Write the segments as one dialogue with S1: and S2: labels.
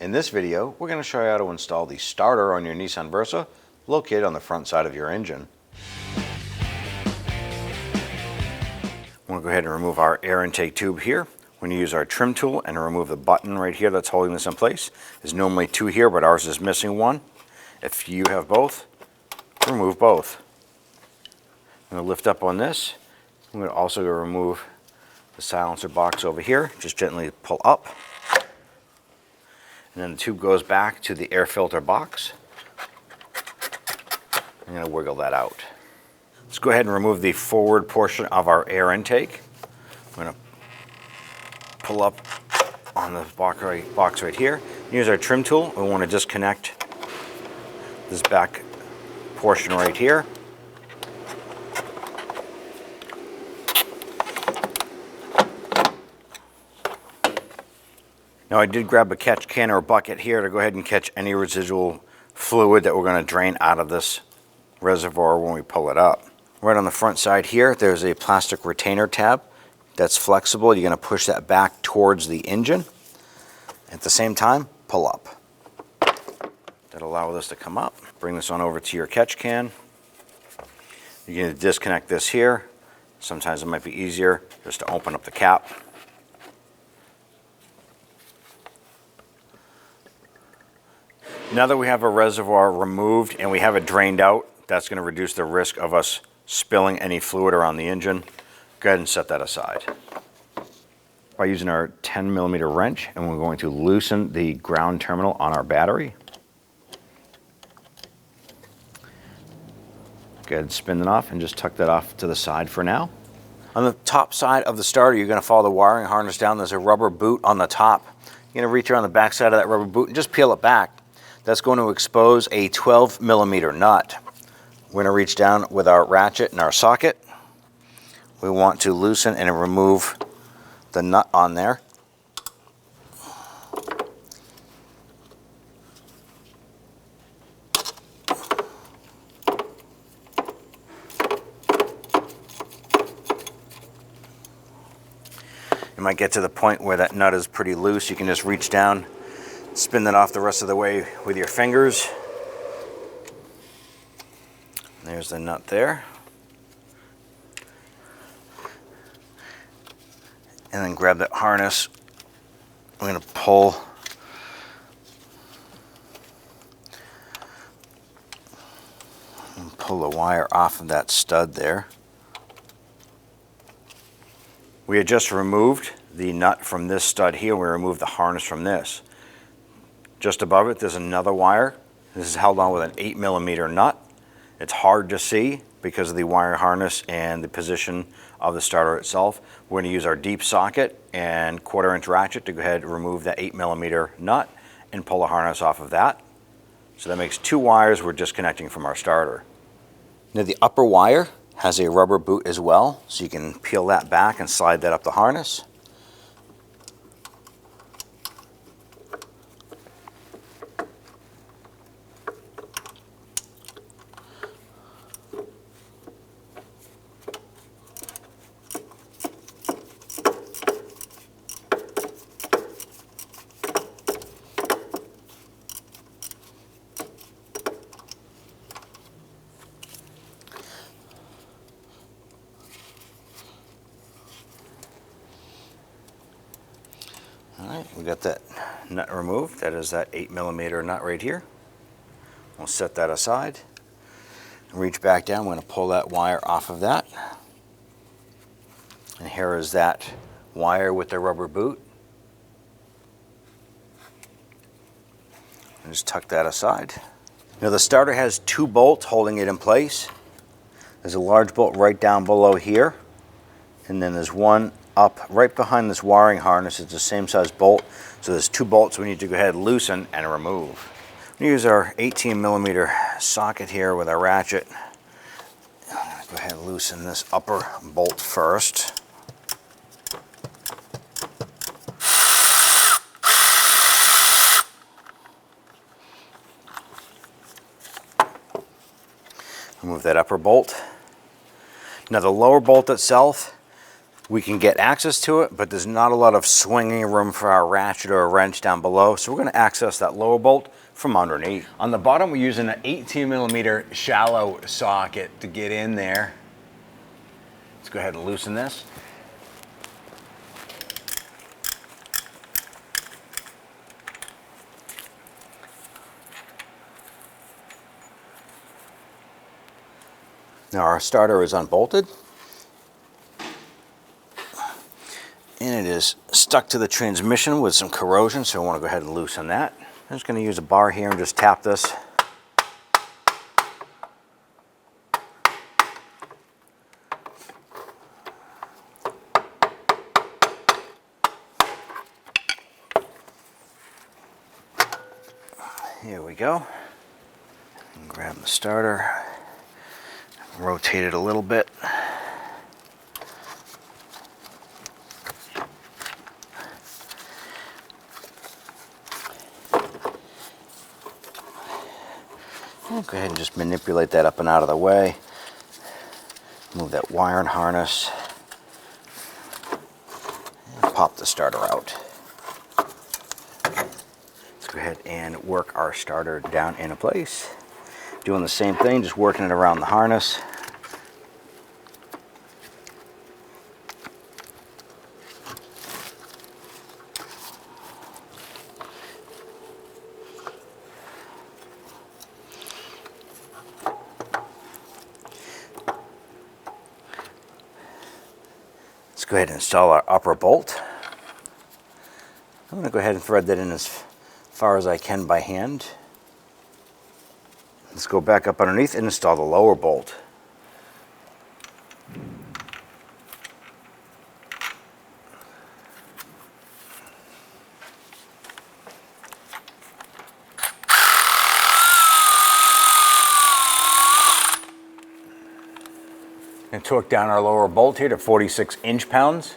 S1: In this video, we're going to show you how to install the starter on your Nissan Versa, located on the front side of your engine. We're going to go ahead and remove our air intake tube here. We're going to use our trim tool and remove the button right here that's holding this in place. There's normally two here, but ours is missing one. If you have both, remove both. I'm going to lift up on this. I'm going to also remove the silencer box over here. Just gently pull up. And then the tube goes back to the air filter box. I'm going to wiggle that out. Let's go ahead and remove the forward portion of our air intake. I'm going to pull up on the box right here. Use our trim tool. We want to disconnect this back portion right here. Now I did grab a catch can or a bucket here to go ahead and catch any residual fluid that we're going to drain out of this reservoir when we pull it up. Right on the front side here, there's a plastic retainer tab that's flexible. You're going to push that back towards the engine. At the same time, pull up. That'll allow this to come up. Bring this on over to your catch can. You're going to disconnect this here. Sometimes it might be easier just to open up the cap. Now that we have a reservoir removed and we have it drained out, that's going to reduce the risk of us spilling any fluid around the engine. Go ahead and set that aside. By using our 10mm wrench, and we're going to loosen the ground terminal on our battery. Go ahead and spin it off and just tuck that off to the side for now. On the top side of the starter, you're going to follow the wiring harness down. There's a rubber boot on the top. You're going to reach around the back side of that rubber boot and just peel it back. That's going to expose a 12mm nut. We're going to reach down with our ratchet and our socket. We want to loosen and remove the nut on there. You might get to the point where that nut is pretty loose. You can just reach down, spin that off the rest of the way with your fingers. There's the nut there. And then grab that harness. I'm going to pull the wire off of that stud there. We had just removed the nut from this stud here. We removed the harness from this. Just above it, there's another wire. This is held on with an 8mm nut. It's hard to see because of the wire harness and the position of the starter itself. We're going to use our deep socket and 1/4-inch ratchet to go ahead and remove that 8mm nut and pull the harness off of that. So that makes two wires we're disconnecting from our starter. Now the upper wire has a rubber boot as well, so you can peel that back and slide that up the harness. Alright, we got that nut removed. That is that 8mm nut right here. We'll set that aside. Reach back down. We're going to pull that wire off of that. And here is that wire with the rubber boot. And just tuck that aside. Now the starter has two bolts holding it in place. There's a large bolt right down below here. And then there's one up right behind this wiring harness. It's the same size bolt. So there's two bolts we need to go ahead and loosen and remove. We use our 18mm socket here with our ratchet. I'm going to go ahead and loosen this upper bolt first. Remove that upper bolt. Now the lower bolt itself, We can get access to it, but there's not a lot of swinging room for our ratchet or a wrench down below, so we're going to access that lower bolt from underneath. On the bottom, we're using an 18mm shallow socket to get in there. Let's go ahead and loosen this. Now our starter is unbolted, and it is stuck to the transmission with some corrosion, so I want to go ahead and loosen that. I'm just going to use a bar here and just tap this. Here we go. And grab the starter, rotate it a little bit. I'll go ahead and just manipulate that up and out of the way. Move that wire and harness. And pop the starter out. Let's go ahead and work our starter down into place. Doing the same thing, just working it around the harness. Let's go ahead and install our upper bolt. I'm going to go ahead and thread that in as far as I can by hand. Let's go back up underneath and install the lower bolt. And torque down our lower bolt here to 46 inch-pounds.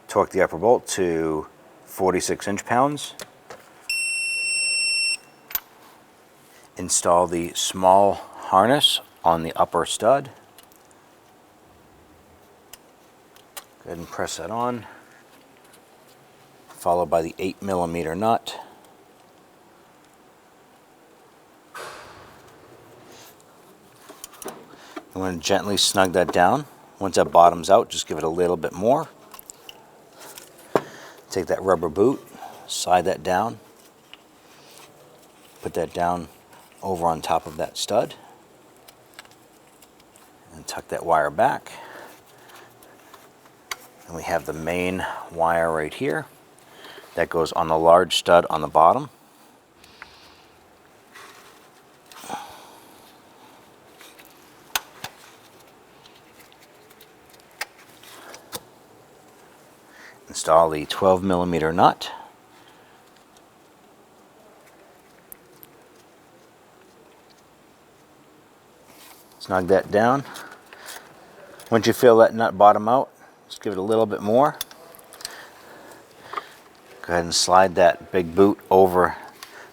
S1: Torque the upper bolt to 46 inch-pounds. Install the small harness on the upper stud. Go ahead and press that on. Followed by the 8mm nut. I'm going to gently snug that down. Once that bottoms out, just give it a little bit more. Take that rubber boot, slide that down, put that down over on top of that stud, and tuck that wire back. And we have the main wire right here. That goes on the large stud on the bottom. Install the 12mm nut. Snug that down. Once you feel that nut bottom out, just give it a little bit more. Go ahead and slide that big boot over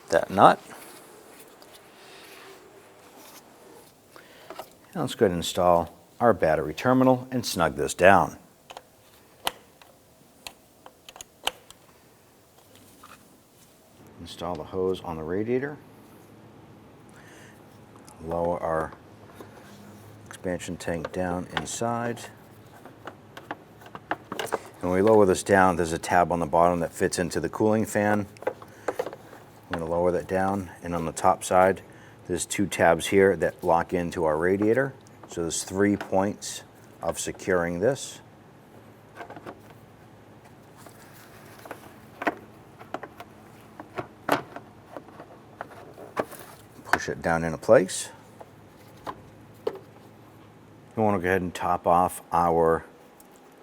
S1: that nut. Now let's go ahead and install our battery terminal and snug this down. Install the hose on the radiator. Lower our expansion tank down inside. And when we lower this down, there's a tab on the bottom that fits into the cooling fan. I'm going to lower that down, and on the top side, there's two tabs here that lock into our radiator. So there's 3 points of securing this. Push it down into place. We want to go ahead and top off our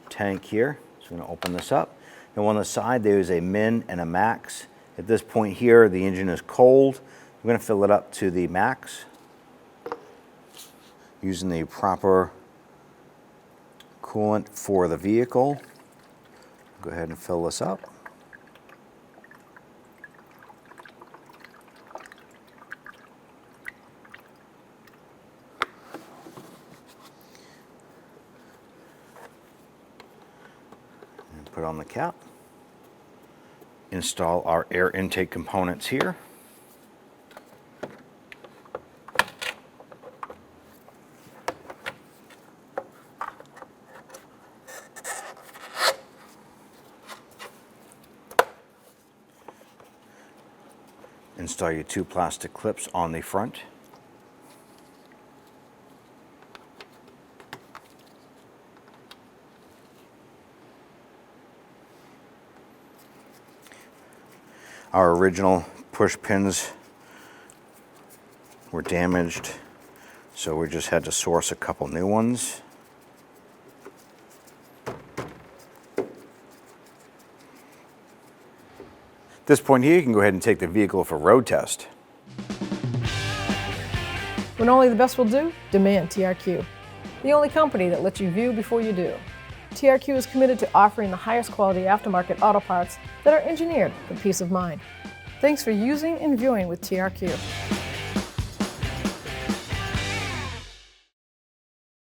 S1: tank here. So I'm going to open this up. And on the side there is a min and a max. At this point here, the engine is cold. We're going to fill it up to the max using the proper coolant for the vehicle. Go ahead and fill this up. on the cap. Install our air intake components here. Install your 2 plastic clips on the front. Our original push pins were damaged, so we just had to source a couple new ones. At this point here, you can go ahead and take the vehicle for road test.
S2: When only the best will do, demand TRQ. The only company that lets you view before you do. TRQ is committed to offering the highest quality aftermarket auto parts that are engineered for peace of mind. Thanks for using and viewing with TRQ.